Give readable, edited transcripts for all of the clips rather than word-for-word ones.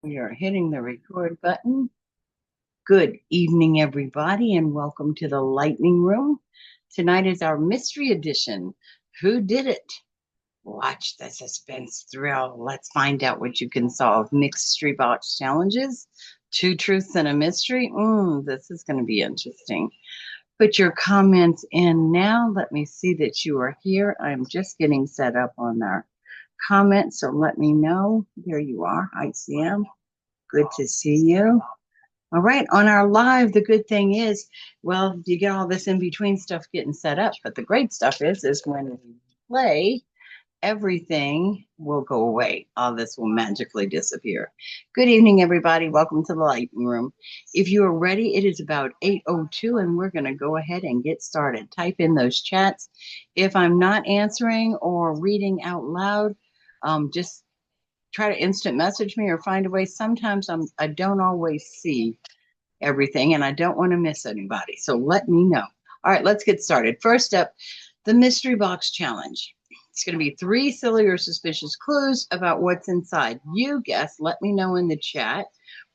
We are hitting the record button. Good evening, everybody, and welcome to the Lightning Room. Tonight is our mystery edition. Who did it? Watch the suspense thrill. Let's find out what you can solve. Mystery box challenges, two truths and a mystery. This is going to be interesting. Put your comments in now. Let me see that you are here. I'm just getting set up on our comments, so let me know. There you are. I see him. Good to see you. All right, on our live, the good thing is, well, you get all this in between stuff getting set up, but the great stuff is when we play, everything will go away. All this will magically disappear. Good evening, everybody. Welcome to the Lightning Room. If you are ready, it is about 8:02, and we're going to go ahead and get started. Type in those chats. If I'm not answering or reading out loud, just try to instant message me or find a way. Sometimes I don't always see everything and I don't want to miss anybody. So let me know. All right, let's get started. First up, the mystery box challenge. It's going to be 3 silly or suspicious clues about what's inside. You guess, let me know in the chat.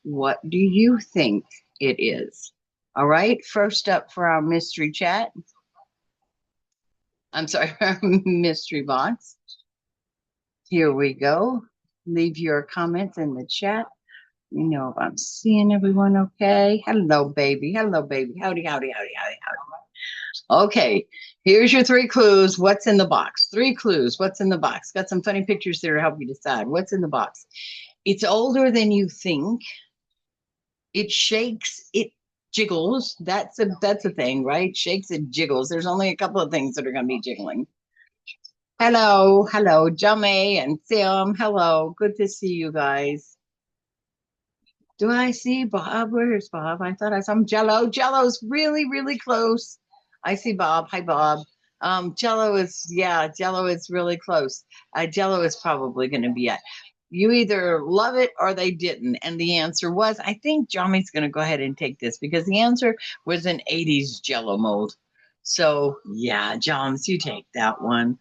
What do you think it is? All right, first up for our mystery chat. I'm sorry, our mystery box. Here we go. Leave your comments in the chat. You know if I'm seeing everyone okay. Hello, baby. Hello, baby. Howdy, howdy, howdy, howdy, howdy. Okay, here's your 3 clues. What's in the box? 3 clues. What's in the box? Got some funny pictures there to help you decide. What's in the box? It's older than you think. It shakes. It jiggles. That's a thing, right? Shakes and jiggles. There's only a couple of things that are going to be jiggling. Hello, Jamie and Sam. Hello, good to see you guys. Do I see Bob? Where's Bob? I thought I saw him. Jello. Jello's really, really close. I see Bob. Hi, Bob. Jello is really close. Jello is probably going to be it. You either love it or they didn't. And the answer was, I think Johnny's going to go ahead and take this because the answer was an 80s Jello mold. So, yeah, Johns, you take that one.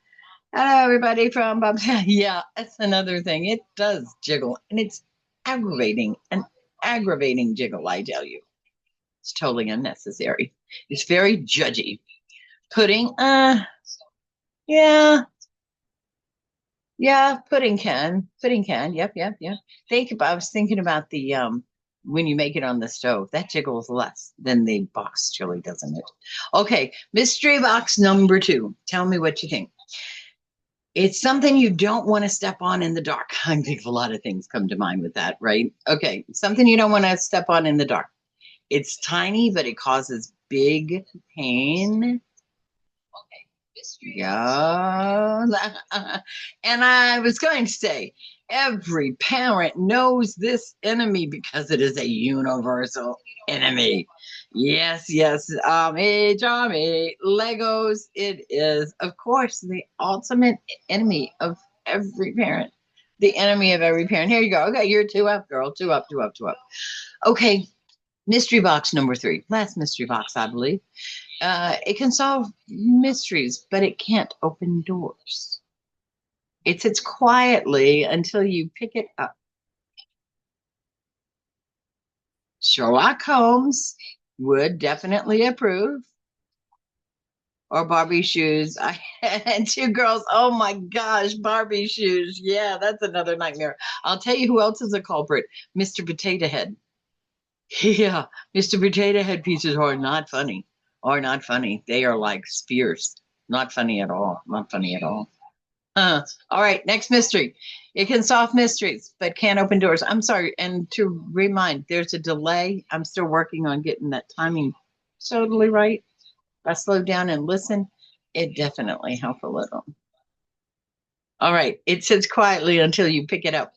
Hello, everybody from Bob. Yeah, that's another thing. It does jiggle and it's aggravating. And aggravating jiggle, I tell you. It's totally unnecessary. It's very judgy. Pudding, yeah, yeah, pudding can, yep. I was thinking about the when you make it on the stove, that jiggles less than the box chili, doesn't it? Okay, mystery box number 2. Tell me what you think. It's something you don't want to step on in the dark. I think a lot of things come to mind with that, right? Okay, something you don't want to step on in the dark. It's tiny, but it causes big pain. Yeah. And I was going to say, every parent knows this enemy because it is a universal enemy. Yes. Legos. It is, of course, the ultimate enemy of every parent. The enemy of every parent. Here you go. Okay, you're 2 up, girl. 2 up, 2 up, 2 up. Okay, mystery box number 3. Last mystery box, I believe. It can solve mysteries, but it can't open doors. It sits quietly until you pick it up. Sherlock Holmes would definitely approve. Or Barbie shoes. I had 2 girls. Oh my gosh, Barbie shoes. Yeah, that's another nightmare. I'll tell you who else is a culprit. Mr. Potato Head. Yeah, Mr. Potato Head pieces are not funny. Are not funny. They are like spears. Not funny at all. Not funny at all. All right, next mystery. It can solve mysteries, but can't open doors. I'm sorry. And to remind, there's a delay. I'm still working on getting that timing totally right. If I slow down and listen, it definitely helps a little. All right, it sits quietly until you pick it up.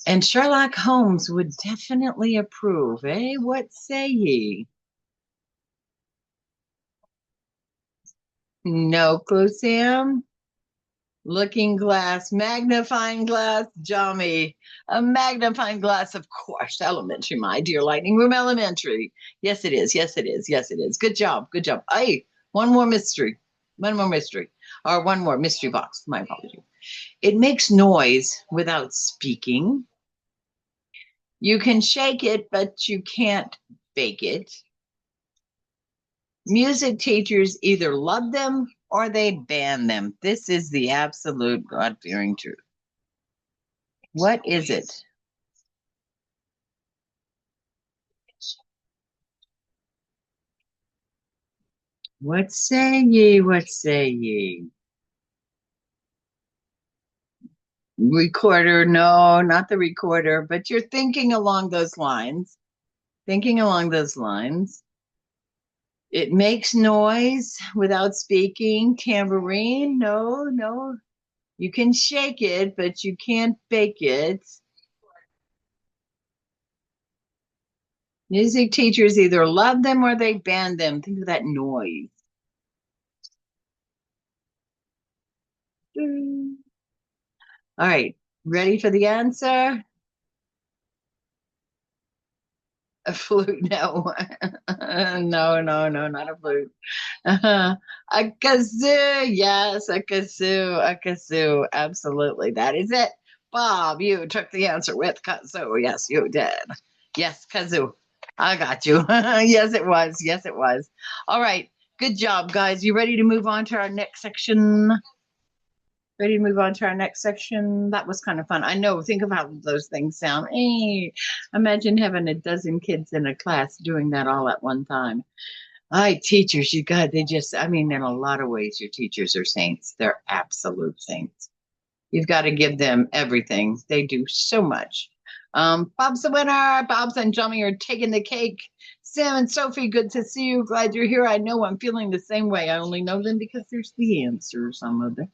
And Sherlock Holmes would definitely approve, eh? What say ye? No clue, Sam? Looking glass, magnifying glass, Jommy. A magnifying glass, of course. Elementary, my dear Lightning Room Elementary. Yes, it is. Yes, it is. Yes, it is. Good job. Good job. Hey, one more mystery. One more mystery. Or one more mystery box. My apology. It makes noise without speaking. You can shake it, but you can't bake it. Music teachers either love them or they ban them. This is the absolute God-fearing truth. What is it? What say ye? What say ye? Recorder? No, not the recorder, but you're thinking along those lines. Thinking along those lines. It makes noise without speaking. Tambourine? No, no. You can shake it, but you can't bake it. Music teachers either love them or they ban them. Think of that noise. All right, ready for the answer? A flute? No, no, no, no, not a flute. A kazoo, yes, a kazoo, a kazoo. Absolutely, that is it. Bob, you took the answer with kazoo. Yes, you did. Yes, kazoo. I got you. Yes, it was. Yes, it was. All right. Good job, guys. You ready to move on to our next section? Ready to move on to our next section? That was kind of fun. I know. Think of how those things sound. Hey, imagine having a dozen kids in a class doing that all at one time. I teachers, you God, they just, I mean, in a lot of ways, your teachers are saints. They're absolute saints. You've got to give them everything. They do so much. Bob's the winner. Bob's and Johnny are taking the cake. Sam and Sophie, good to see you. Glad you're here. I know I'm feeling the same way. I only know them because there's the answers on them.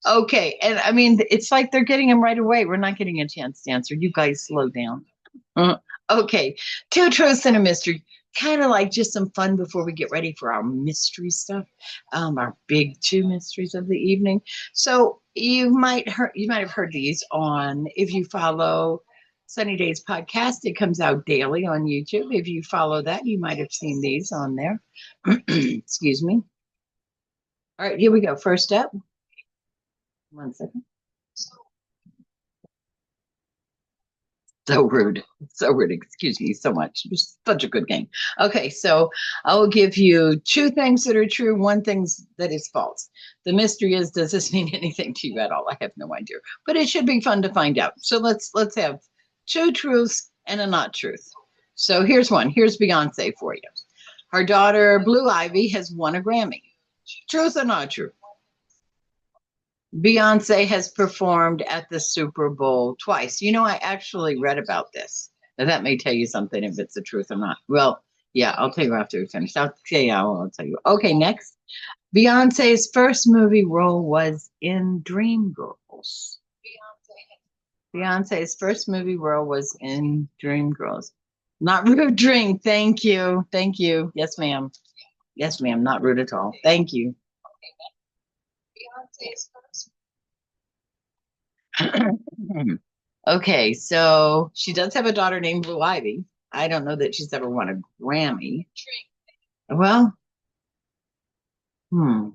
Okay, and I mean, it's like they're getting them right away. We're not getting a chance to answer. You guys slow down. Okay, two truths and a mystery. Kind of like just some fun before we get ready for our mystery stuff, our big two mysteries of the evening. So you might have heard these on if you follow Sunny Days podcast. It comes out daily on YouTube. If you follow that, you might have seen these on there. Excuse me. All right, here we go. First up, 1 second. So rude. So rude. Excuse me so much. It's such a good game. Okay, so I will give you two things that are true, one thing that is false. The mystery is, does this mean anything to you at all? I have no idea. But it should be fun to find out. So let's have two truths and a not truth. So here's one. Here's Beyonce for you. Her daughter Blue Ivy has won a Grammy. Truth or not true? Beyonce has performed at the Super Bowl twice. You know, I actually read about this. Now, that may tell you something if it's the truth or not. Well, yeah, I'll tell you after we finish. I'll tell you. Okay, next. Beyonce's first movie role was in Dreamgirls. Beyonce's first movie role was in Dreamgirls. Not Rude Dream. Thank you. Thank you. Yes, ma'am. Yes, ma'am. Not rude at all. Thank you. Okay, so she does have a daughter named Blue Ivy. I don't know that she's ever won a Grammy. Well, hmm.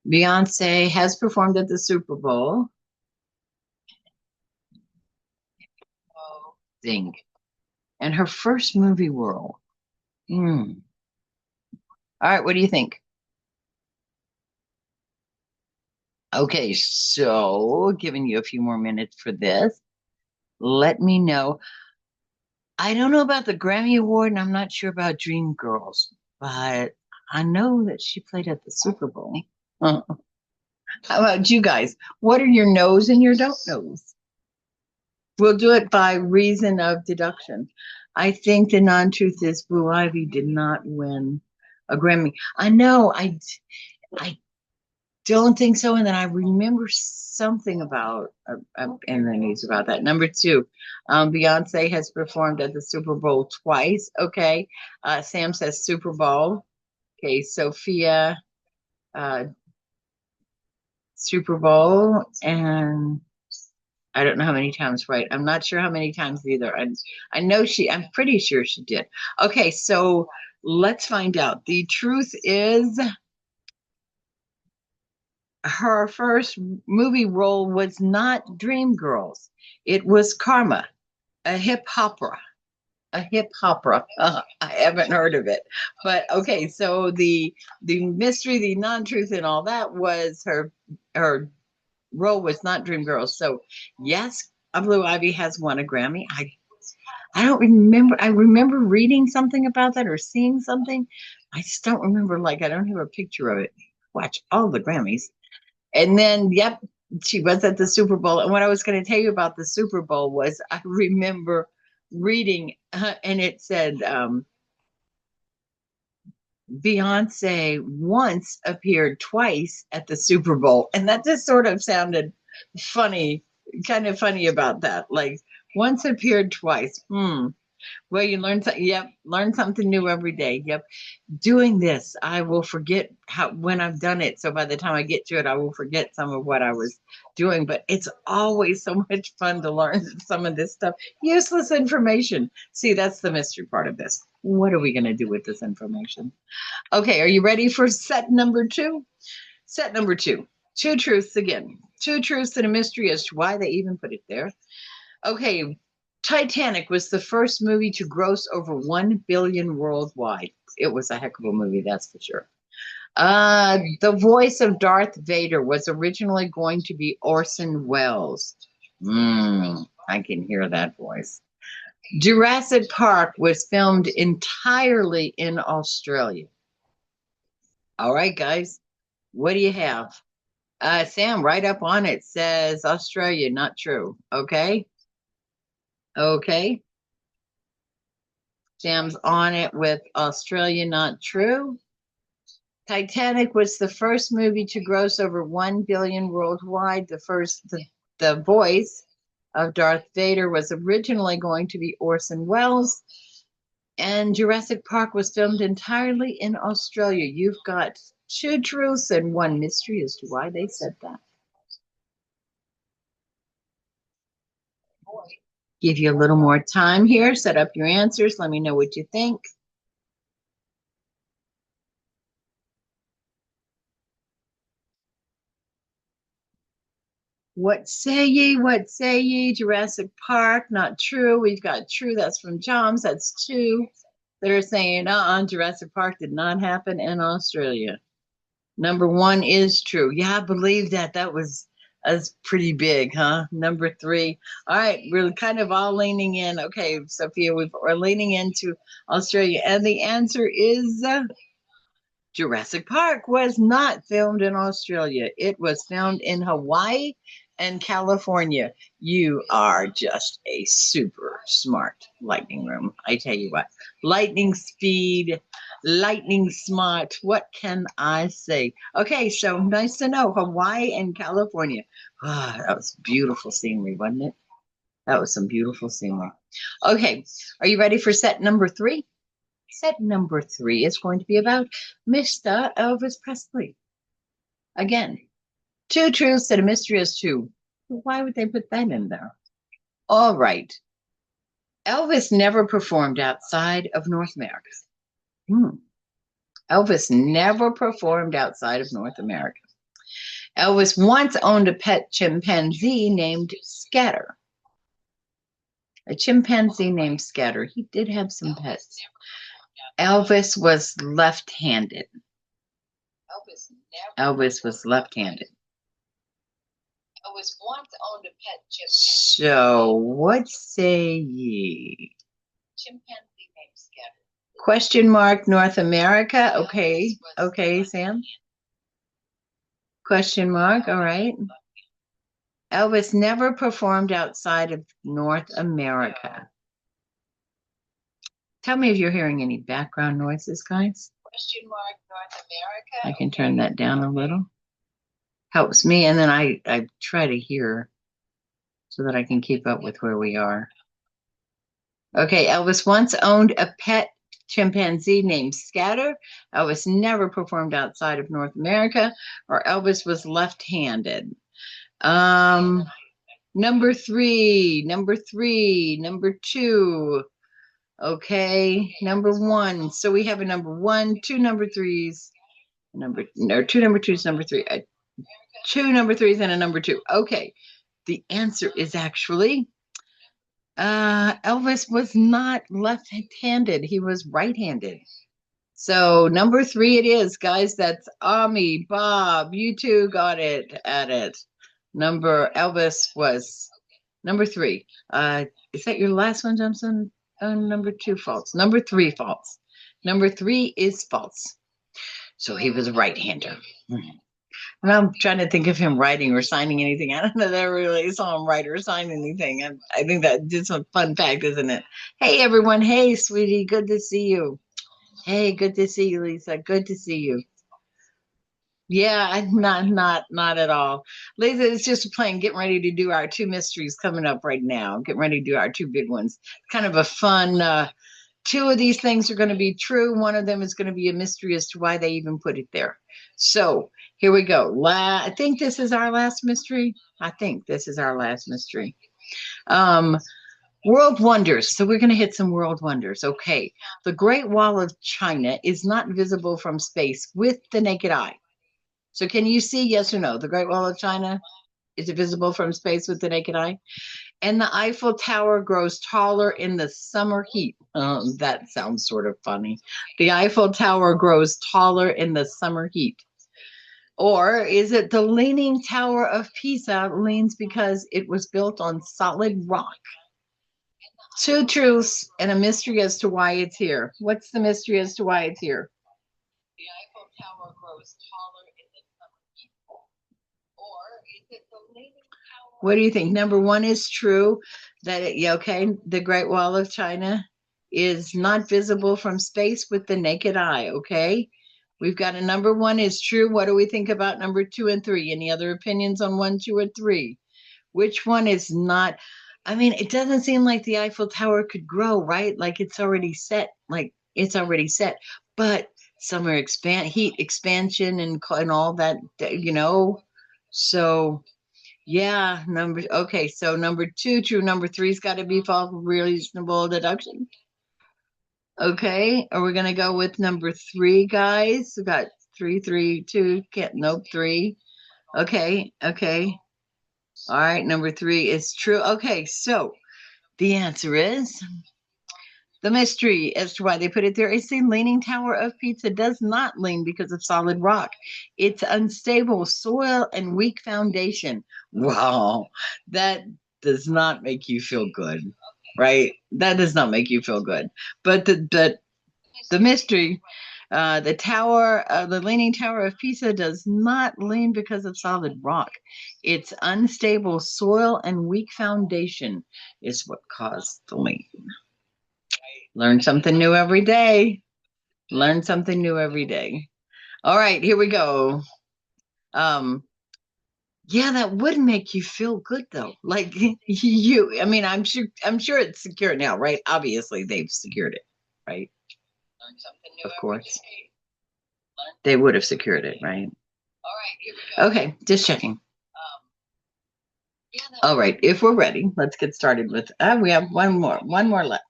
Beyonce has performed at the Super Bowl. Ding. And her first movie role. Hmm. All right, what do you think? Okay, so giving you a few more minutes for this. Let me know. I don't know about the Grammy Award, and I'm not sure about Dreamgirls, but I know that she played at the Super Bowl. How about you guys? What are your knows and your don't knows? We'll do it by reason of deduction. I think the non-truth is Blue Ivy did not win a Grammy. I know, I don't think so. And then I remember something about in the news about that. Number two, Beyonce has performed at the Super Bowl twice. Okay. Sam says Super Bowl. Okay. Sophia, uh, Super Bowl. And I don't know how many times, right? I'm not sure how many times either. I know I'm pretty sure she did. Okay. So let's find out. The truth is her first movie role was not Dreamgirls. It was Karma, a hip opera. A hip opera. I haven't heard of it, but okay. So the mystery, the non-truth, and all that was her role was not Dreamgirls. So yes, A Blue Ivy has won a Grammy. I don't remember. I remember reading something about that or seeing something. I just don't remember. Like I don't have a picture of it. Watch all the Grammys. And then, yep, she was at the Super Bowl. And what I was going to tell you about the Super Bowl was I remember reading, and it said Beyonce once appeared twice at the Super Bowl. And that just sort of sounded funny, kind of funny about that. Like once appeared twice. Well, you learn something. Yep, learn something new every day. Yep, doing this, I will forget how when I've done it. So by the time I get to it, I will forget some of what I was doing. But it's always so much fun to learn some of this stuff. Useless information. See, that's the mystery part of this. What are we going to do with this information? Okay, are you ready for set number two? Set number two. Two truths again. Two truths and a mystery as to why they even put it there. Okay, Titanic was the first movie to gross over 1 billion worldwide. It was a heck of a movie, that's for sure. The voice of Darth Vader was originally going to be Orson Welles. I can hear that voice. Jurassic Park was filmed entirely in Australia. All right, guys, what do you have? Sam, right up on it says Australia, not true. Okay. Okay. Sam's on it with Australia, not true. Titanic was the first movie to gross over 1 billion worldwide. The voice of Darth Vader was originally going to be Orson Welles, and Jurassic Park was filmed entirely in Australia. You've got two truths and one mystery as to why they said that. Give you a little more time here. Set up your answers. Let me know what you think. What say ye? What say ye? Jurassic Park, not true. We've got true. That's from Joms. That's two that are saying, Jurassic Park did not happen in Australia. Number one is true. Yeah, I believe that. That's pretty big, huh? Number three. All right, we're kind of all leaning in. Okay, Sophia, we're leaning into Australia. And the answer is Jurassic Park was not filmed in Australia. It was filmed in Hawaii and California. You are just a super smart lightning room. I tell you what, lightning speed, lightning smart. What can I say? Okay, so nice to know Hawaii and California. That was beautiful scenery, wasn't it? That was some beautiful scenery. Okay, are you ready for set number three? Set number three is going to be about Mr. Elvis Presley. Again, two truths and a mystery as to why would they put that in there? All right. Elvis never performed outside of North America. Elvis never performed outside of North America. Elvis once owned a pet chimpanzee named Scatter. A chimpanzee named Scatter. He did have some pets. Elvis was left-handed. Elvis was left-handed. Elvis once owned a pet chimpanzee. So what say ye? Chimpanzee named Scatter. Question mark North America. Okay. Okay, Sam. Question mark. All right. Elvis never performed outside of North America. Tell me if you're hearing any background noises, guys. Question mark North America. I can turn that down a little. Helps me, and then I try to hear so that I can keep up with where we are. Okay, Elvis once owned a pet chimpanzee named Scatter. Elvis never performed outside of North America, or Elvis was left-handed. Number three, number two. Okay, number one. So we have a number one, two number threes, two number twos, number three. Two number threes and a number two. Okay. The answer is actually Elvis was not left-handed. He was right-handed. So number three it is, guys. That's Ami, Bob. You two got it at it. Elvis was number three. Is that your last one, Johnson? Number two false. Number three false. Number three is false. So he was a right-hander. And I'm trying to think of him writing or signing anything. I don't know that I really saw him write or sign anything. I think that did some fun fact, isn't it? Hey, everyone. Hey, sweetie. Good to see you. Hey, good to see you, Lisa. Good to see you. Yeah, not at all. Lisa, it's just playing, getting ready to do our two mysteries coming up right now. Getting ready to do our two big ones. Kind of a fun, two of these things are going to be true. One of them is going to be a mystery as to why they even put it there. So here we go. I think this is our last mystery. I think this is our last mystery. Um, World wonders. So we're going to hit some world wonders. Okay. The Great Wall of China is not visible from space with the naked eye. So can you see, yes or no? The Great Wall of China, is it visible from space with the naked eye? And the Eiffel Tower grows taller in the summer heat. That sounds sort of funny. The Eiffel Tower grows taller in the summer heat. Or is it the Leaning Tower of Pisa leans because it was built on solid rock? Two truths and a mystery as to why it's here. What's the mystery as to why it's here? The Eiffel Tower grows taller in the summer heat. Or is it the Leaning Tower? What do you think? Number one is true that okay, the Great Wall of China is not visible from space with the naked eye. Okay, we've got a number one is true. What do we think about number two and three? Any other opinions on one, two, or three? Which one is not? I mean, it doesn't seem like the Eiffel Tower could grow, right? Like it's already set. Like it's already set. But summer heat expansion and all that, you know. So yeah, okay. So number two, true. Number three's got to be false. Reasonable deduction. Okay, are we gonna go with number three, guys? We got three, three, two. Can't. Nope. Three. Okay. Okay. All right, number three is true. Okay, so the answer is the mystery as to why they put it there is the Leaning Tower of Pizza does not lean because of solid rock. It's unstable soil and weak foundation. Wow, that does not make you feel good, right? That does not make you feel good. But the mystery, the Leaning Tower of Pisa does not lean because of solid rock. Its unstable soil and weak foundation is what caused the lean. Learn something new every day. Learn something new every day. All right, here we go. Yeah, that would make you feel good though. Like I mean, I'm sure it's secure now, right? Obviously they've secured it, right? Of course. They would have secured it, right? Okay, just checking. All right, if we're ready, let's get started with. We have one more left.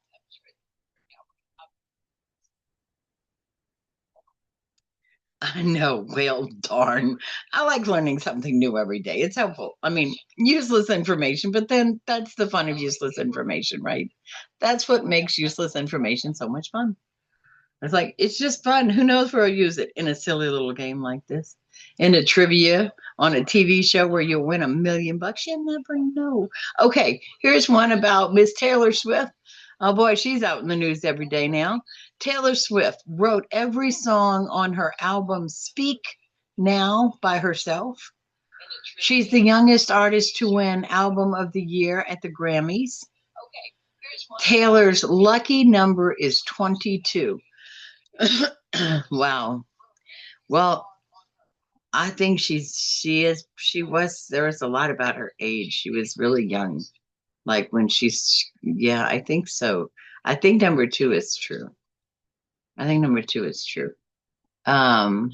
I know, well, darn. I like learning something new every day. It's helpful. I mean, useless information, but then that's the fun of useless information, right? That's what makes useless information so much fun. It's like, it's just fun. Who knows where I'll use it in a silly little game like this? In a trivia on a TV show where you'll win $1,000,000. You never know. Okay, here's one about Miss Taylor Swift. Oh boy, she's out in the news every day now. Taylor Swift wrote every song on her album Speak Now by herself. She's the youngest artist to win Album of the Year at the Grammys. Taylor's lucky number is 22. Wow. Well, I think she was there was a lot about her age. She was really young. Like when yeah, I think so. I think number two is true. I think number two is true. Um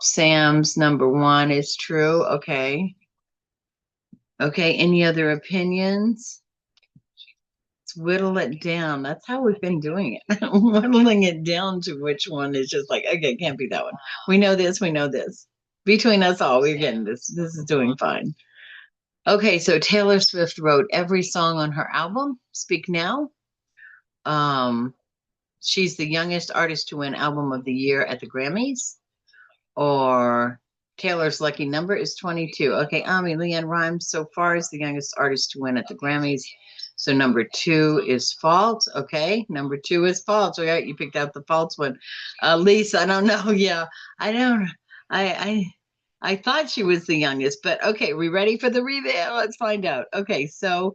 Sam's number one is true. Okay. Okay, any other opinions? Let's whittle it down. That's how we've been doing it. Whittling it down to which one is just like, okay, can't be that one. We know this, we know this. Between us all, we're getting this. This is doing fine. Okay, so Taylor Swift wrote every song on her album, Speak Now. Um, she's the youngest artist to win Album of the Year at the Grammys. Or Taylor's lucky number is 22. Okay, Leanne Rhymes so far is the youngest artist to win at the Grammys. So number two is false. Okay, number two is false. Okay, you picked out the false one. Lisa, I don't know. Yeah, I don't. I thought she was the youngest, but okay, we ready for the reveal? Let's find out. Okay, so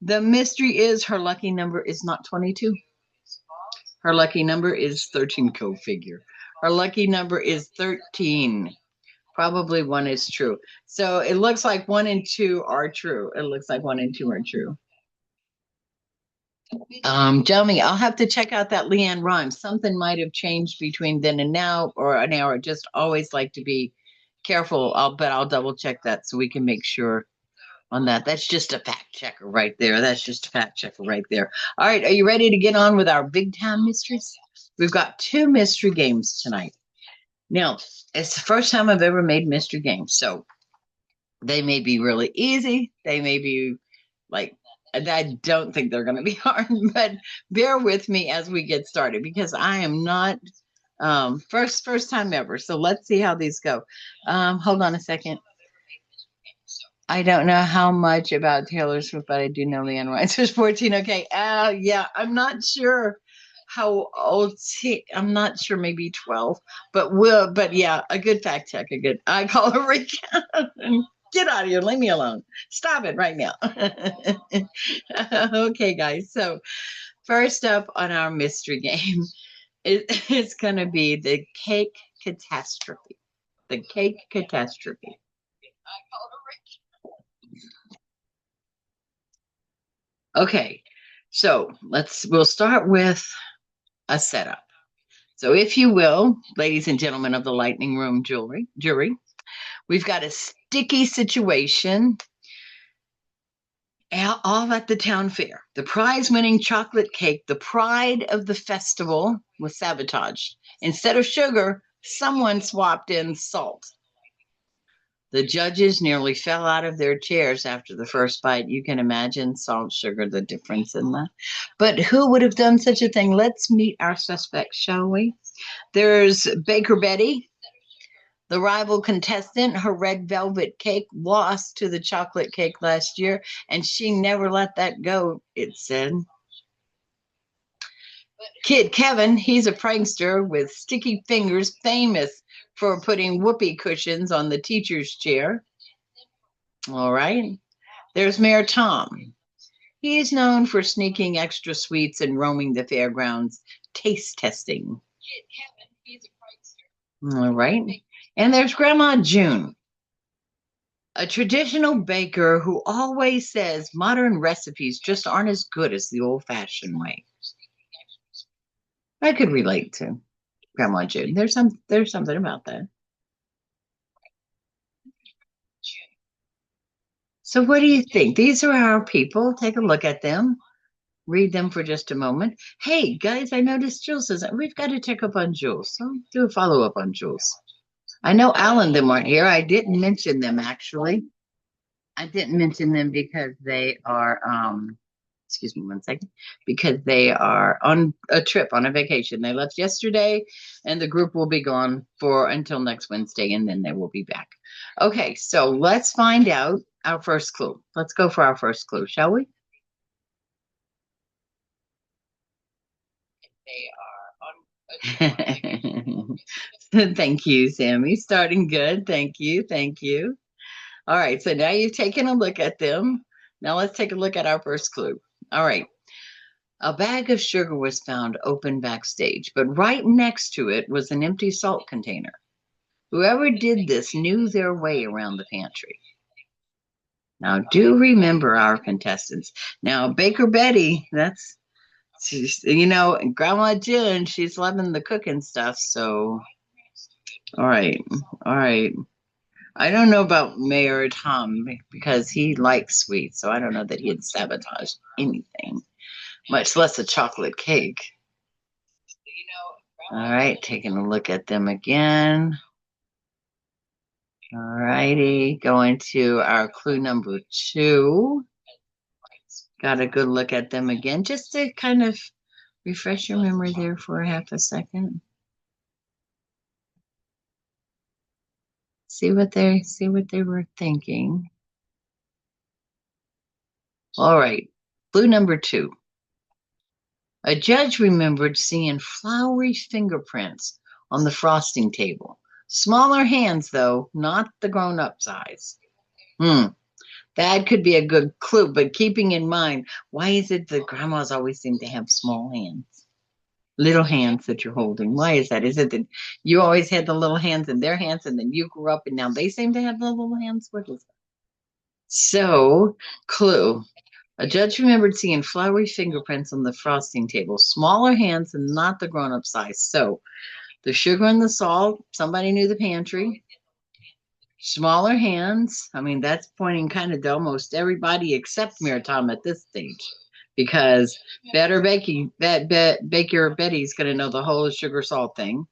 the mystery is her lucky number is not 22. Her lucky number is 13, co figure. Her lucky number is 13. Probably one is true. So it looks like one and two are true. It looks like one and two are true. Johnny, I'll have to check out that Leanne Rhymes. Something might have changed between then and now, or an hour. Just always like to be careful. But I'll double check that so we can make sure on that. That's just a fact checker right there. That's just a fact checker right there. All right, are you ready to get on with our big time mysteries? We've got two mystery games tonight. Now, it's the first time I've ever made mystery games, so they may be really easy. They may be like, I don't think they're going to be hard, but bear with me as we get started because I am not first time ever. So let's see how these go. Hold on a second. I don't know how much about Taylor Swift, but I do know Leanne Rice was 14. Okay. Yeah, I'm not sure how old I'm not sure, maybe 12, but yeah, a good fact check, I call her recount. Get out of here, leave me alone. Stop it right now. Okay, guys. So first up on our mystery game it's going to be the cake catastrophe. The cake catastrophe. Okay, so we'll start with a setup. So, if you will, ladies and gentlemen of the Lightning Room jury, we've got a sticky situation all at the town fair. The prize winning chocolate cake, the pride of the festival, was sabotaged. Instead of sugar, someone swapped in salt. The judges nearly fell out of their chairs after the first bite. You can imagine salt, sugar, the difference in that. But who would have done such a thing? Let's meet our suspects, shall we? There's Baker Betty, the rival contestant. Her red velvet cake lost to the chocolate cake last year, and she never let that go, it said. Kid Kevin, he's a prankster with sticky fingers, famous for putting whoopee cushions on the teacher's chair. All right. There's Mayor Tom. He is known for sneaking extra sweets and roaming the fairgrounds, taste testing. All right. And there's Grandma June, a traditional baker who always says modern recipes just aren't as good as the old-fashioned way. I could relate to Grandma June. There's something about that. So what do you think? These are our people. Take a look at them. Read them for just a moment. Hey, guys, I noticed Jules says we've got to check up on Jules. So do a follow-up on Jules. I know Alan them weren't here. I didn't mention them, actually. I didn't mention them because they are, excuse me one second, because they are on a trip, on a vacation. They left yesterday, and the group will be gone for until next Wednesday, and then they will be back. Okay, so let's find out our first clue. Let's go for our first clue, shall we? Thank you, Sammy. Starting good. Thank you. Thank you. All right. So now you've taken a look at them. Now let's take a look at our first clue. All right. A bag of sugar was found open backstage, but right next to it was an empty salt container. Whoever did this knew their way around the pantry. Now, do remember our contestants. Now, Baker Betty, she's, Grandma June, she's loving the cooking stuff. So, all right. All right. I don't know about Mayor Tom because he likes sweets. So I don't know that he'd sabotage anything, much less a chocolate cake. All right. Taking a look at them again. All righty, going to our clue number 2. Got a good look at them again, just to kind of refresh your memory there for half a second. See what they were thinking. All right, clue number 2. A judge remembered seeing flowery fingerprints on the frosting table. Smaller hands, though, not the grown-up size. That could be a good clue, but keeping in mind, why is it that grandmas always seem to have small hands? Little hands that you're holding. Why is that? Is it that you always had the little hands in their hands and then you grew up and now they seem to have the little hands? What is that? So, clue. A judge remembered seeing flowery fingerprints on the frosting table, smaller hands and not the grown up size. So, the sugar and the salt, somebody knew the pantry. Smaller hands. I mean, that's pointing kind of to almost everybody except Miriam at this stage, because Baker Betty's going to know the whole sugar salt thing.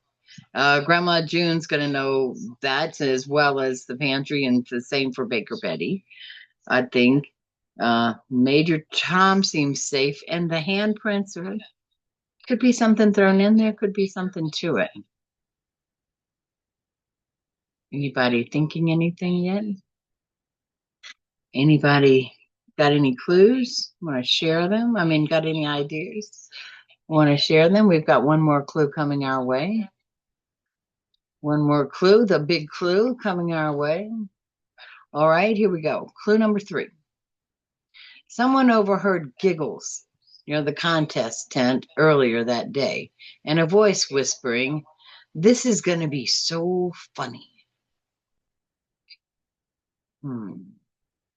Grandma June's going to know that as well as the pantry, and the same for Baker Betty, I think. Major Tom seems safe, and the handprints could be something thrown in there, could be something to it. Anybody thinking anything yet? Anybody got any clues? Want to share them? I mean, got any ideas? Want to share them? We've got one more clue coming our way. One more clue, the big clue coming our way. All right, here we go. Clue number 3. Someone overheard giggles near the contest tent earlier that day, and a voice whispering, "This is going to be so funny."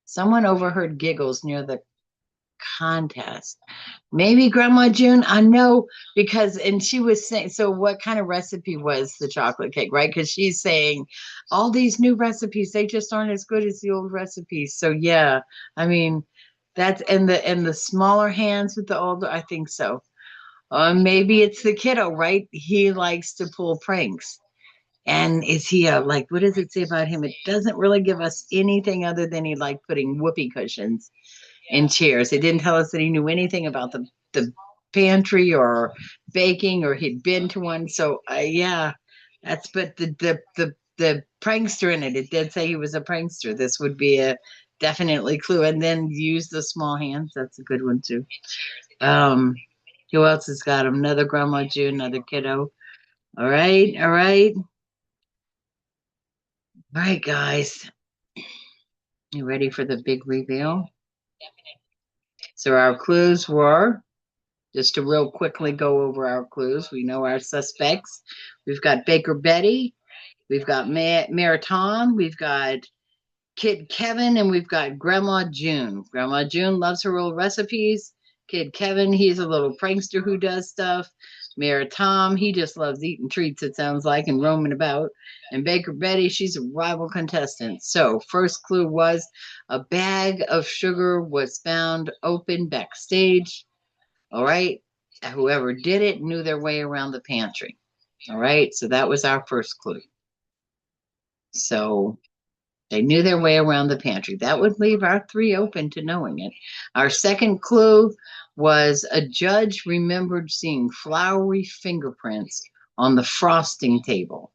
Someone overheard giggles near the contest. Maybe Grandma June, I know, because, and she was saying, so what kind of recipe was the chocolate cake, right? Because she's saying all these new recipes, they just aren't as good as the old recipes. So yeah, I mean, that's, and the smaller hands with the older, I think so. Maybe it's the kiddo, right? He likes to pull pranks. And is he a, like, what does it say about him? It doesn't really give us anything other than he liked putting whoopee cushions in chairs. It didn't tell us that he knew anything about the pantry or baking, or he'd been to one. So yeah, that's, but the prankster in it did say he was a prankster. This would be a definitely clue. And then use the small hands. That's a good one too. Um, who else has got him? Another Grandma June, another kiddo. All right, all right, all right, guys. You ready for the big reveal? So our clues were, just to real quickly go over our clues, we know our suspects. We've got Baker Betty, we've got Mayor Tom, we've got Kid Kevin, and we've got Grandma June. Grandma June loves her old recipes. Kid Kevin, he's a little prankster who does stuff. Mayor Tom, he just loves eating treats, it sounds like, and roaming about. And Baker Betty, she's a rival contestant. So, first clue was a bag of sugar was found open backstage. All right. Whoever did it knew their way around the pantry. All right. So that was our first clue. So they knew their way around the pantry. That would leave our 3 open to knowing it. Our second clue was a judge remembered seeing flowery fingerprints on the frosting table.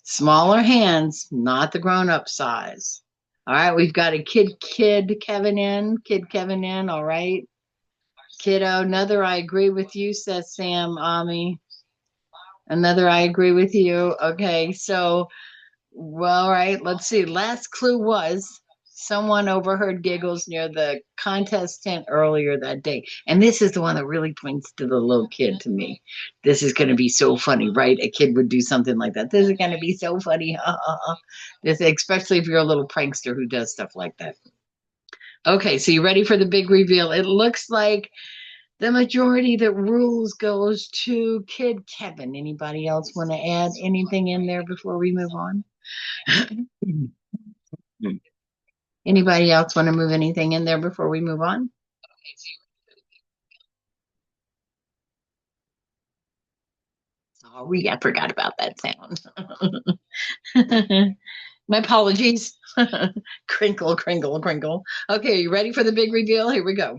Smaller hands, not the grown up size. All right. We've got a Kid Kevin in. All right. Kiddo, another I agree with you, says Sam Ami. Another I agree with you. Okay, so, well, all right, let's see. Last clue was someone overheard giggles near the contest tent earlier that day. And this is the one that really points to the little kid to me. This is going to be so funny, right? A kid would do something like that. This is going to be so funny. This, especially if you're a little prankster who does stuff like that. Okay, so you ready for the big reveal? It looks like the majority that rules goes to Kid Kevin. Anybody else want to add anything in there before we move on? Anybody else want to move anything in there before we move on? Sorry, I forgot about that sound. My apologies. Crinkle, crinkle, crinkle. Okay, you ready for the big reveal? Here we go.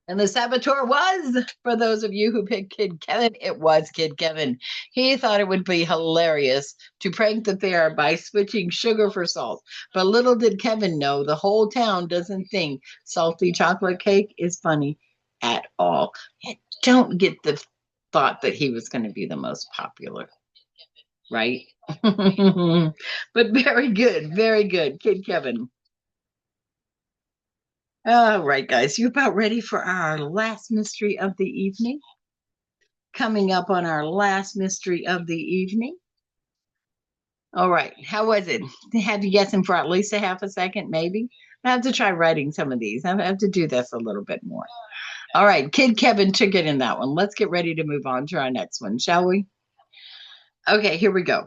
And the saboteur was, for those of you who picked Kid Kevin, it was Kid Kevin. He thought it would be hilarious to prank the fair by switching sugar for salt. But little did Kevin know the whole town doesn't think salty chocolate cake is funny at all. I don't get the thought that he was going to be the most popular, right? But very good, Kid Kevin. All right, guys, you about ready for our last mystery of the evening? Coming up on our last mystery of the evening. All right, how was it? Have you guessing for at least a half a second, maybe? I have to try writing some of these. I have to do this a little bit more. All right, Kid Kevin took it in that one. Let's get ready to move on to our next one, shall we? Okay, here we go.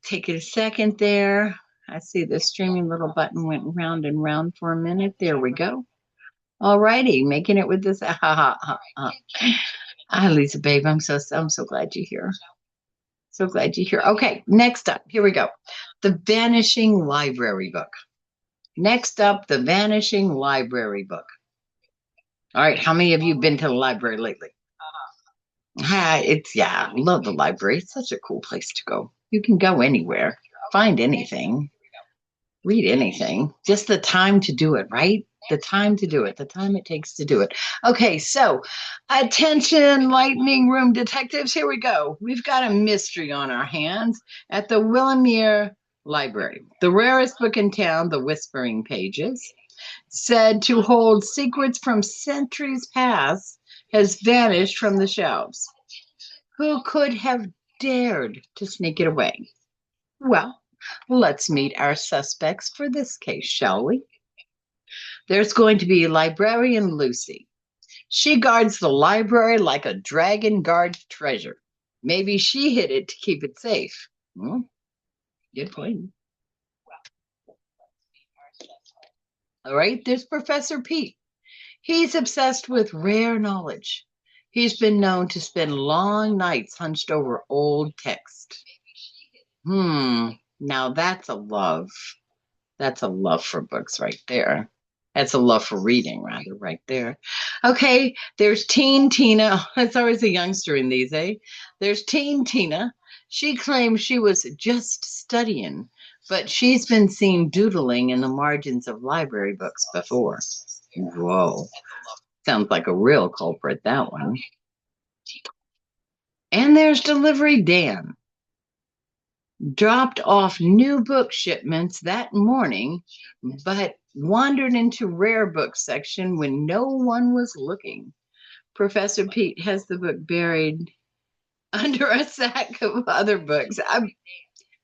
Take it a second there. I see the streaming little button went round and round for a minute. There we go. All righty, making it with this. Hi, Lisa, babe. I'm so glad you're here. So glad you're here. Okay, next up, here we go. The Vanishing Library Book. Next up, The Vanishing Library Book. All right, how many of you been to the library lately? I love the library. It's such a cool place to go. You can go anywhere, find anything, read anything. Just the time to do it, right? The time to do it, the time it takes to do it. Okay, so attention, lightning room detectives. Here we go. We've got a mystery on our hands at the Willamere Library. The rarest book in town, The Whispering Pages, said to hold secrets from centuries past, has vanished from the shelves. Who could have dared to sneak it away? Well, let's meet our suspects for this case, shall we? There's going to be librarian Lucy. She guards the library like a dragon guards treasure. Maybe she hid it to keep it safe. Hmm, good point. All right, there's Professor Pete. He's obsessed with rare knowledge. He's been known to spend long nights hunched over old text. Now that's a love. That's a love for books right there. That's a love for reading, rather, right there. Okay, there's Teen Tina. It's always a youngster in these, eh? There's Teen Tina. She claims she was just studying, but she's been seen doodling in the margins of library books before. Whoa, sounds like a real culprit, that one. And there's Delivery Dan. Dropped off new book shipments that morning, but wandered into rare book section when no one was looking. Professor Pete has the book buried under a sack of other books.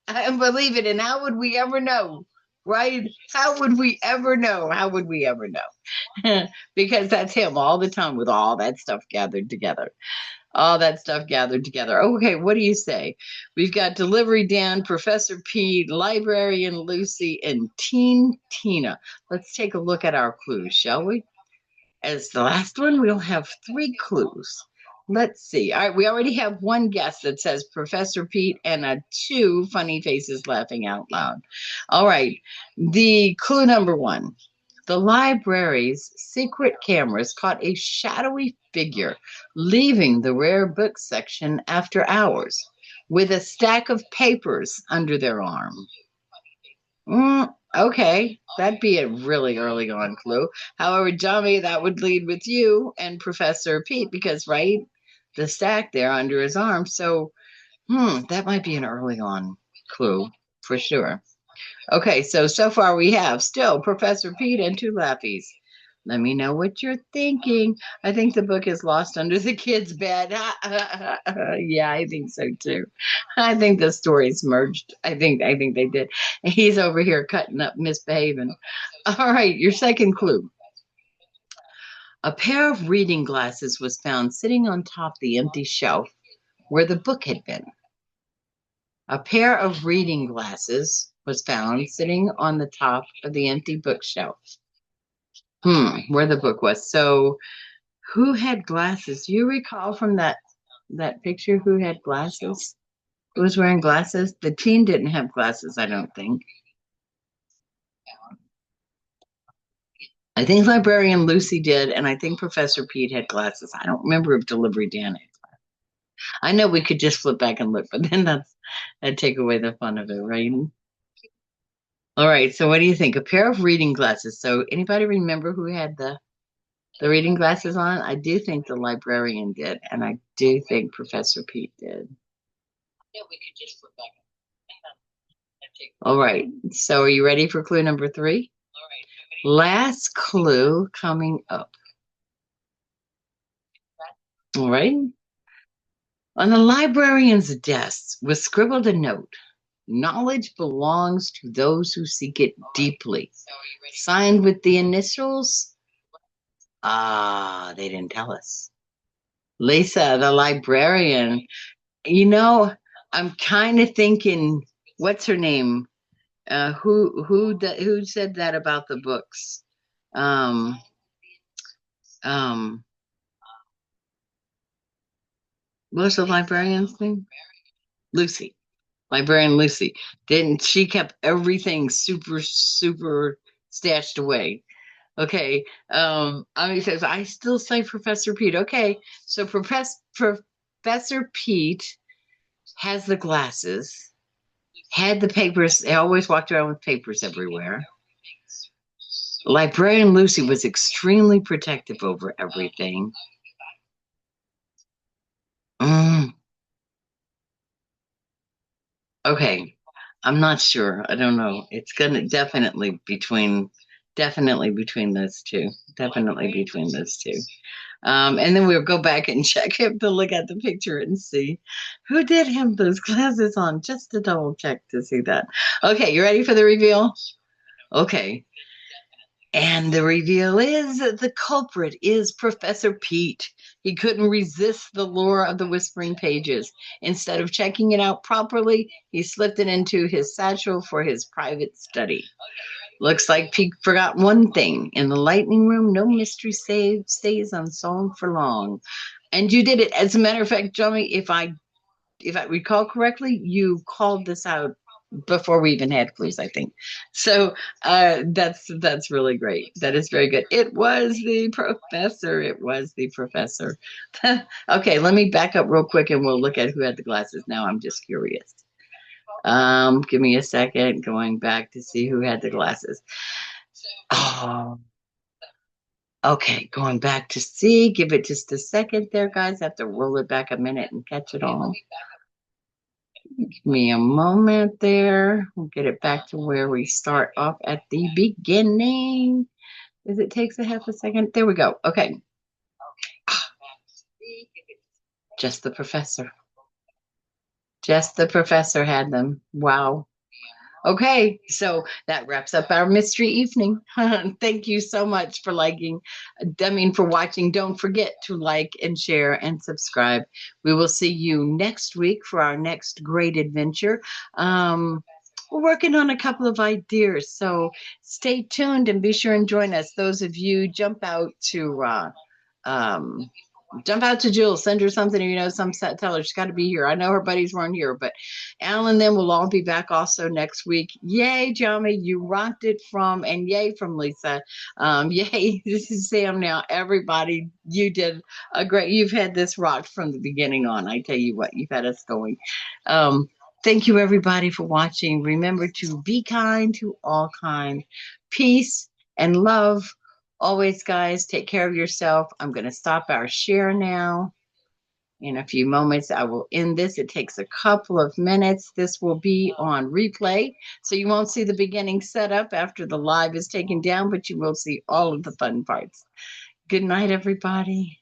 I believe it. And how would we ever know? Right? How would we ever know? How would we ever know? Because that's him all the time with all that stuff gathered together. All that stuff gathered together. Okay, what do you say? We've got Delivery Dan, Professor Pete, Librarian Lucy, and Teen Tina. Let's take a look at our clues, shall we? As the last one, we'll have 3 clues. Let's see. All right, we already have one guess that says Professor Pete and 2 funny faces laughing out loud. All right, the clue number 1. The library's secret cameras caught a shadowy figure leaving the rare book section after hours with a stack of papers under their arm. Okay, that'd be a really early on clue. However, Johnny, that would lead with you and Professor Pete because, right, the stack there under his arm. So, that might be an early on clue for sure. Okay, so far we have still Professor Pete and 2 Lappies. Let me know what you're thinking. I think the book is lost under the kid's bed. Yeah, I think so too. I think the stories merged. I think they did. He's over here cutting up, misbehaving. All right, your second clue. A pair of reading glasses was found sitting on top the empty shelf where the book had been. A pair of reading glasses was found sitting on the top of the empty bookshelf. Where the book was. So who had glasses? Do you recall from that picture who had glasses? Who was wearing glasses? The teen didn't have glasses, I don't think. I think librarian Lucy did, and I think Professor Pete had glasses. I don't remember if Delivery Dan had. I know we could just flip back and look, but then that'd take away the fun of it, right? All right, so what do you think? A pair of reading glasses. So anybody remember who had the reading glasses on? I do think the librarian did, and I do think Professor Pete did. Yeah, we could just flip back. All right, so are you ready for clue number 3? All right. Last clue coming up. All right. On the librarian's desk was scribbled a note. Knowledge belongs to those who seek it deeply. Signed with the initials. They didn't tell us. Lisa, the librarian. You know, I'm kind of thinking, what's her name? Who said that about the books? Um, um, what's the librarian's name? Lucy. Librarian Lucy. Didn't she kept everything super, super stashed away? Okay. I mean, says I still say Professor Pete. Okay. So Professor Pete has the glasses, had the papers. They always walked around with papers everywhere. Librarian Lucy was extremely protective over everything. Mm, okay. I'm not sure. I don't know. It's gonna definitely between those two. Definitely between those two. And then we'll go back and check him to look at the picture and see who did have those glasses on, just to double check to see that. Okay, you ready for the reveal? Okay. And the reveal is that the culprit is Professor Pete. He couldn't resist the lure of the whispering pages. Instead of checking it out properly, he slipped it into his satchel for his private study. Looks like Pete forgot one thing. In the lightning room, no mystery stays unsolved for long. And you did it. As a matter of fact, Johnny, if I recall correctly, you called this out before we even had clues, I think. So that's really great. That is very good. It was the professor. It was the professor. Okay, let me back up real quick and we'll look at who had the glasses now. I'm just curious. Give me a second, going back to see who had the glasses. Oh, okay, going back to see. Give it just a second there, guys. I have to roll it back a minute and catch it all. Give me a moment there. We'll get it back to where we start off at the beginning. As it takes a half a second. There we go. Okay. Just the professor. Just the professor had them. Wow. Okay, so that wraps up our mystery evening. Thank you so much for for watching. Don't forget to like and share and subscribe. We will see you next week for our next great adventure. We're working on a couple of ideas, so stay tuned and be sure and join us. Those of you um, jump out to Jules, send her something, some set, tell her she's got to be here. I know her buddies weren't here, but Alan and them will all be back also next week. Yay, Johnny, you rocked it and yay from Lisa. Yay, this is Sam now. Everybody, you've had this rocked from the beginning on. I tell you what, you've had us going. Thank you everybody for watching. Remember to be kind to all kind. Peace and love. Always, guys, take care of yourself. I'm going to stop our share now. In a few moments, I will end this. It takes a couple of minutes. This will be on replay, so you won't see the beginning setup after the live is taken down, but you will see all of the fun parts. Good night, everybody.